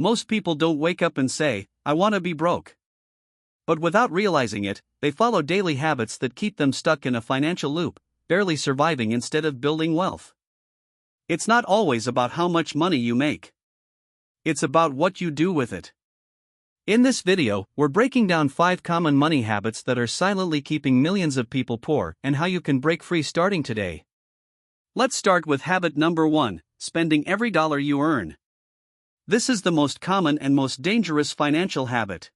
Most people don't wake up and say, "I want to be broke." But without realizing it, they follow daily habits that keep them stuck in a financial loop, barely surviving instead of building wealth. It's not always about how much money you make. It's about what you do with it. In this video, we're breaking down 5 common money habits that are silently keeping millions of people poor and how you can break free starting today. Let's start with habit number 1, spending every dollar you earn. This is the most common and most dangerous financial habit.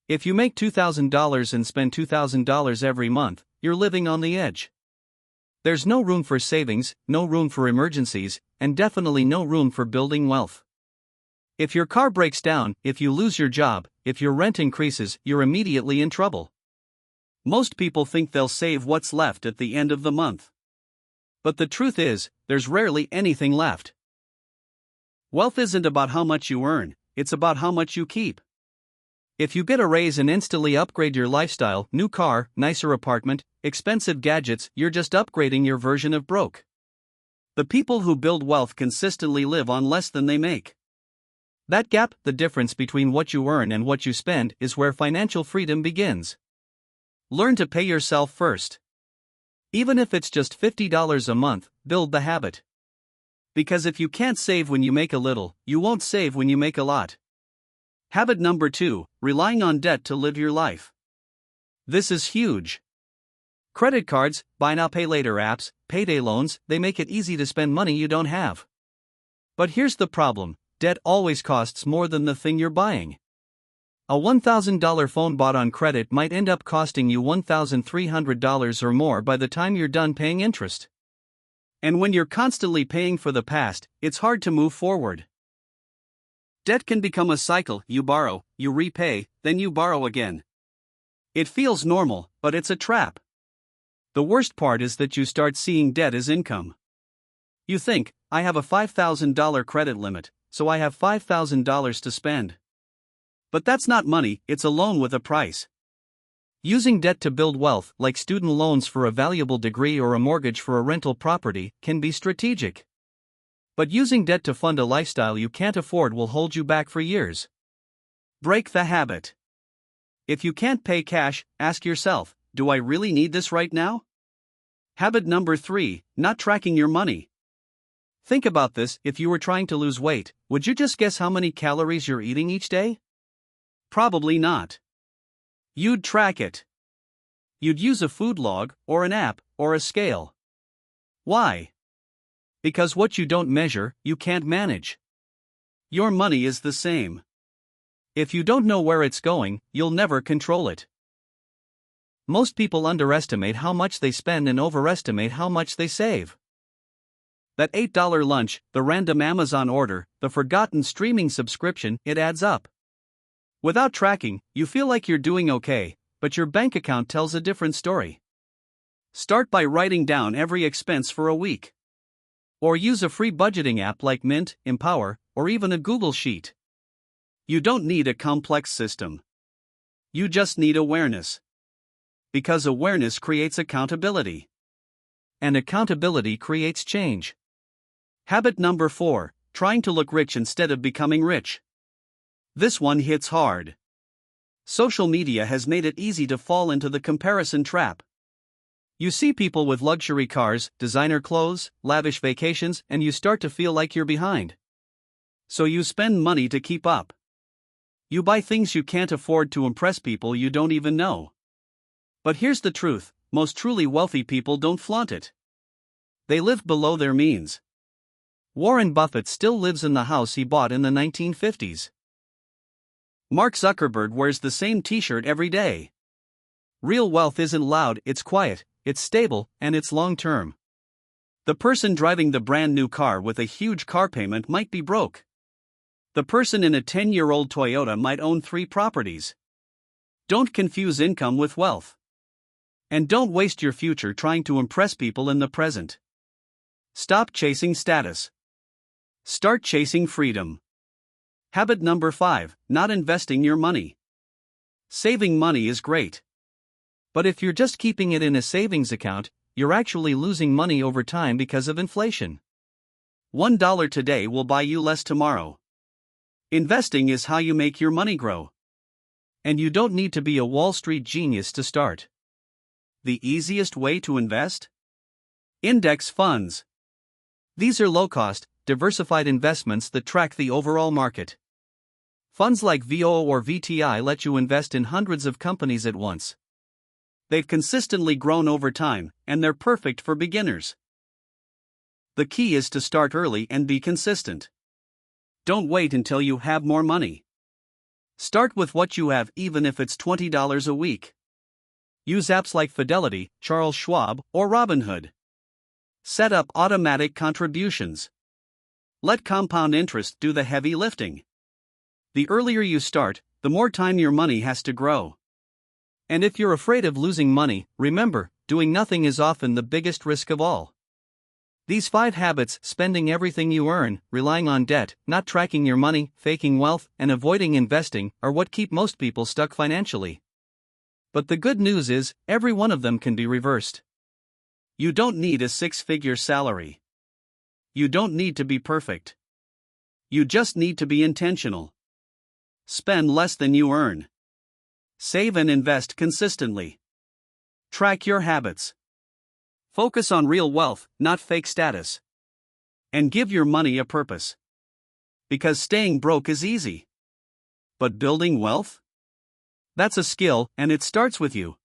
If you make $2,000 and spend $2,000 every month, you're living on the edge. There's no room for savings, no room for emergencies, and definitely no room for building wealth. If your car breaks down, if you lose your job, if your rent increases, you're immediately in trouble. Most people think they'll save what's left at the end of the month. But the truth is, there's rarely anything left. Wealth isn't about how much you earn, it's about how much you keep. If you get a raise and instantly upgrade your lifestyle, new car, nicer apartment, expensive gadgets, you're just upgrading your version of broke. The people who build wealth consistently live on less than they make. That gap, the difference between what you earn and what you spend, is where financial freedom begins. Learn to pay yourself first. Even if it's just $50 a month, build the habit. Because if you can't save when you make a little, you won't save when you make a lot. Habit number 2, relying on debt to live your life. This is huge. Credit cards, buy now pay later apps, payday loans, they make it easy to spend money you don't have. But here's the problem. Debt always costs more than the thing you're buying. A $1,000 phone bought on credit might end up costing you $1,300 or more by the time you're done paying interest. And when you're constantly paying for the past, it's hard to move forward. Debt can become a cycle. You borrow, you repay, then you borrow again. It feels normal, but it's a trap. The worst part is that you start seeing debt as income. You think, I have a $5,000 credit limit, so I have $5,000 to spend. But that's not money, it's a loan with a price. Using debt to build wealth, like student loans for a valuable degree or a mortgage for a rental property, can be strategic. But using debt to fund a lifestyle you can't afford will hold you back for years. Break the habit. If you can't pay cash, ask yourself, do I really need this right now? Habit number 3, not tracking your money. Think about this, if you were trying to lose weight, would you just guess how many calories you're eating each day? Probably not. You'd track it. You'd use a food log, or an app, or a scale. Why? Because what you don't measure, you can't manage. Your money is the same. If you don't know where it's going, you'll never control it. Most people underestimate how much they spend and overestimate how much they save. That $8 lunch, the random Amazon order, the forgotten streaming subscription, it adds up. Without tracking, you feel like you're doing okay, but your bank account tells a different story. Start by writing down every expense for a week. Or use a free budgeting app like Mint, Empower, or even a Google Sheet. You don't need a complex system. You just need awareness. Because awareness creates accountability. And accountability creates change. Habit number 4, trying to look rich instead of becoming rich. This one hits hard. Social media has made it easy to fall into the comparison trap. You see people with luxury cars, designer clothes, lavish vacations, and you start to feel like you're behind. So you spend money to keep up. You buy things you can't afford to impress people you don't even know. But here's the truth, most truly wealthy people don't flaunt it. They live below their means. Warren Buffett still lives in the house he bought in the 1950s. Mark Zuckerberg wears the same t-shirt every day. Real wealth isn't loud, it's quiet, it's stable, and it's long-term. The person driving the brand new car with a huge car payment might be broke. The person in a 10-year-old Toyota might own 3 properties. Don't confuse income with wealth. And don't waste your future trying to impress people in the present. Stop chasing status. Start chasing freedom. Habit number 5, not investing your money. Saving money is great. But if you're just keeping it in a savings account, you're actually losing money over time because of inflation. $1 today will buy you less tomorrow. Investing is how you make your money grow. And you don't need to be a Wall Street genius to start. The easiest way to invest? Index funds. These are low-cost, diversified investments that track the overall market. Funds like VO or VTI let you invest in hundreds of companies at once. They've consistently grown over time, and they're perfect for beginners. The key is to start early and be consistent. Don't wait until you have more money. Start with what you have, even if it's $20 a week. Use apps like Fidelity, Charles Schwab, or Robinhood. Set up automatic contributions. Let compound interest do the heavy lifting. The earlier you start, the more time your money has to grow. And if you're afraid of losing money, remember, doing nothing is often the biggest risk of all. These 5 habits, spending everything you earn, relying on debt, not tracking your money, faking wealth, and avoiding investing, are what keep most people stuck financially. But the good news is, every one of them can be reversed. You don't need a 6-figure salary. You don't need to be perfect. You just need to be intentional. Spend less than you earn. Save and invest consistently. Track your habits. Focus on real wealth, not fake status. And give your money a purpose. Because staying broke is easy. But building wealth? That's a skill, and it starts with you.